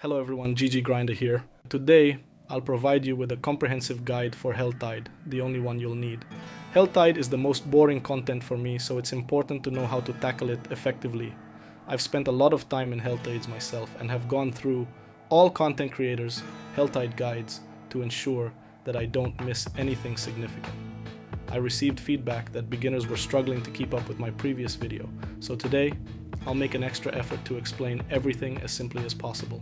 Hello everyone, GG Grinder here. Today, I'll provide you with a comprehensive guide for HELLTIDE, the only one you'll need. HELLTIDE is the most boring content for me, so it's important to know how to tackle it effectively. I've spent a lot of time in HELLTIDEs myself and have gone through all content creators' HELLTIDE guides to ensure that I don't miss anything significant. I received feedback that beginners were struggling to keep up with my previous video, so today, I'll make an extra effort to explain everything as simply as possible.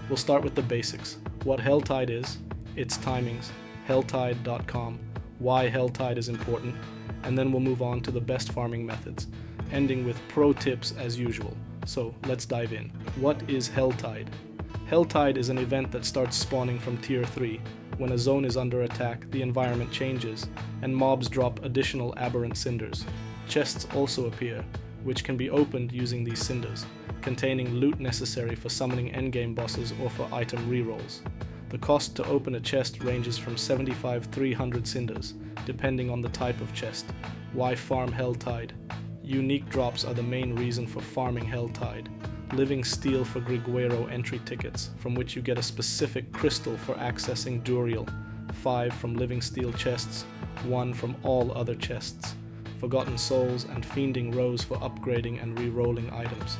We'll start with the basics. What HELLTIDE is, its timings, HELLTIDE.com, why HELLTIDE is important, and then we'll move on to the best farming methods, ending with pro tips as usual. So let's dive in. What is HELLTIDE? HELLTIDE is an event that starts spawning from Tier 3. When a zone is under attack, the environment changes, and mobs drop additional aberrant cinders. Chests also appear, which can be opened using these cinders, containing loot necessary for summoning endgame bosses or for item rerolls. The cost to open a chest ranges from 75-300 cinders, depending on the type of chest. Why farm HELLTIDE? Unique drops are the main reason for farming HELLTIDE. Living Steel for Griguero entry tickets, from which you get a specific crystal for accessing Duriel, 5 from Living Steel chests, 1 from all other chests. Forgotten Souls and Fiending Rose for upgrading and re-rolling items.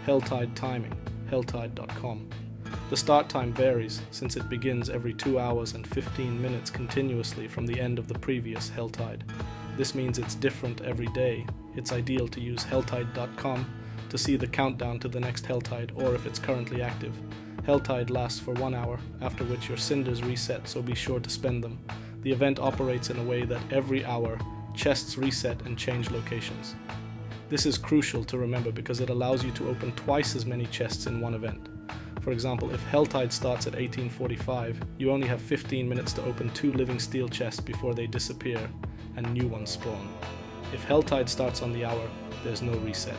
HELLTIDE timing, HELLTIDE.com. The start time varies, since it begins every 2 hours and 15 minutes continuously from the end of the previous HELLTIDE. This means it's different every day. It's ideal to use HELLTIDE.com to see the countdown to the next HELLTIDE or if it's currently active. HELLTIDE lasts for 1 hour, after which your cinders reset, so be sure to spend them. The event operates in a way that every hour, chests reset and change locations. This is crucial to remember because it allows you to open twice as many chests in one event. For example, if HELLTIDE starts at 1845, you only have 15 minutes to open 2 Living Steel chests before they disappear and new ones spawn. If HELLTIDE starts on the hour, there's no reset.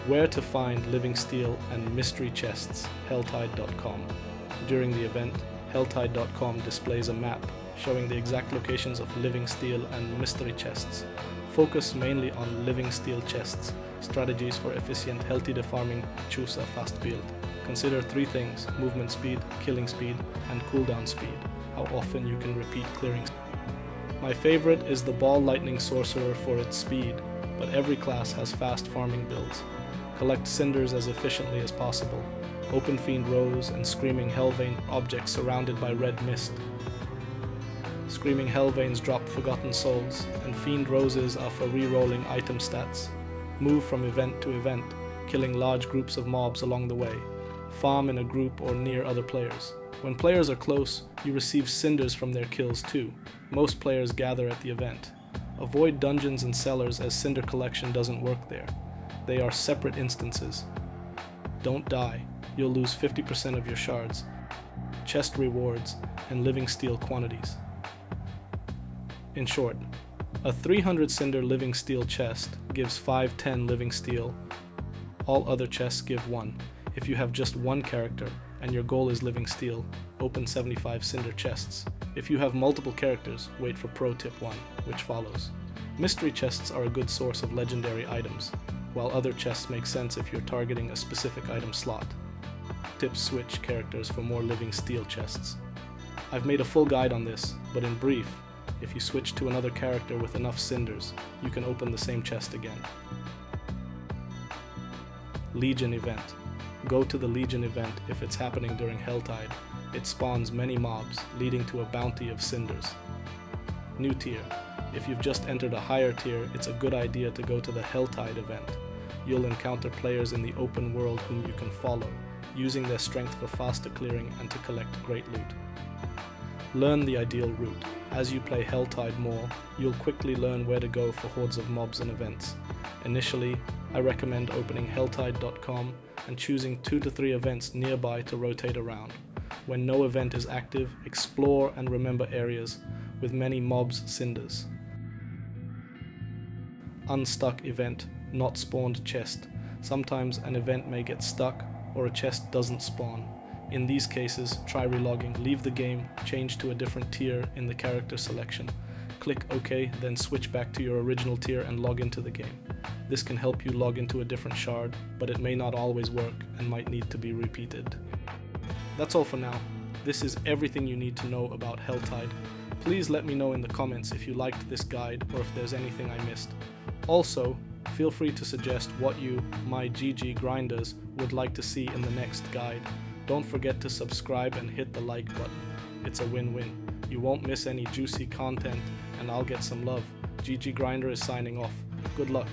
Where to find Living Steel and mystery chests, HELLTIDE.com. During the event, HELLTIDE.com displays a map showing the exact locations of Living Steel and mystery chests. Focus mainly on Living Steel chests. Strategies for efficient HELLTIDE farming. Choose a fast build. Consider 3 things: movement speed, killing speed, and cooldown speed. How often you can repeat clearing. My favorite is the Ball Lightning Sorcerer for its speed, but every class has fast farming builds. Collect cinders as efficiently as possible. Open Fiend Rose and Screaming Hellvein objects surrounded by red mist. Screaming Hellveins drop Forgotten Souls, and Fiend Roses are for re-rolling item stats. Move from event to event, killing large groups of mobs along the way. Farm in a group or near other players. When players are close, you receive cinders from their kills too. Most players gather at the event. Avoid dungeons and cellars as cinder collection doesn't work there. They are separate instances. Don't die, you'll lose 50% of your shards, chest rewards, and Living Steel quantities. In short, a 300 cinder Living Steel chest gives 510 Living Steel. All other chests give 1. If you have just one character and your goal is Living Steel, open 75 cinder chests. If you have multiple characters, wait for Pro Tip 1, which follows. Mystery chests are a good source of legendary items, while other chests make sense if you're targeting a specific item slot. Tips: switch characters for more Living Steel chests. I've made a full guide on this, but in brief, if you switch to another character with enough cinders, you can open the same chest again. Legion event. Go to the Legion event if it's happening during HELLTIDE. It spawns many mobs, leading to a bounty of cinders. New tier. If you've just entered a higher tier, it's a good idea to go to the HELLTIDE event. You'll encounter players in the open world whom you can follow, using their strength for faster clearing and to collect great loot. Learn the ideal route. As you play HELLTIDE more, you'll quickly learn where to go for hordes of mobs and events. Initially, I recommend opening HELLTIDE.com and choosing 2 to 3 events nearby to rotate around. When no event is active, explore and remember areas with many mobs cinders. Unstuck event, not spawned chest. Sometimes an event may get stuck or a chest doesn't spawn. In these cases, try relogging, leave the game, change to a different tier in the character selection. Click OK, then switch back to your original tier and log into the game. This can help you log into a different shard, but it may not always work and might need to be repeated. That's all for now. This is everything you need to know about Helltide. Please let me know in the comments if you liked this guide or if there's anything I missed. Also, feel free to suggest what you, my GG grinders, would like to see in the next guide. Don't forget to subscribe and hit the like button. It's a win-win. You won't miss any juicy content and I'll get some love. GG Grinder is signing off. Good luck.